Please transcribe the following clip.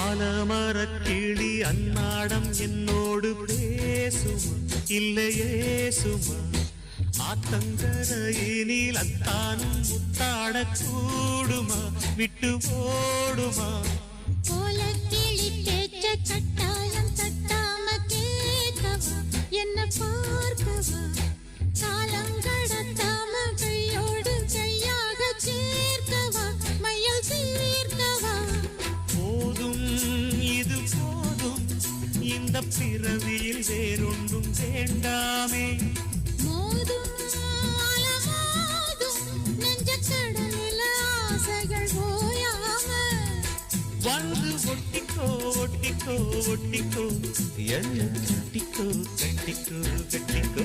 ஆலமரக்கிளி அன்னாடம் என்னோடு பேசுமா இல்லையே சுமா ஆத்தங்கரையினில் அத்தானும் முத்தாட கூடுமா விட்டு ஓடுமா கோலக்கிளி பேச்ச கட்டாயம் தட்டாம கேட்கவா என்ன பார்க்கவா காலங்கடத்தாம கையோடு கையாக சேர்க்கவா மையல் சீர்க்கவா போதும் இது போதும் இந்த பிறவியில் வேறொன்றும் வேண்டாமே மோதும் அலமோதும் நெஞ்ச கடலில் ஆசைகள் ஓயாம வந்து ஒட்டிக்கோ ஒட்டிக்கோ ஒட்டிக்கோ என்ன கட்டிக்கோ கட்டிக்கோ கட்டிக்கோ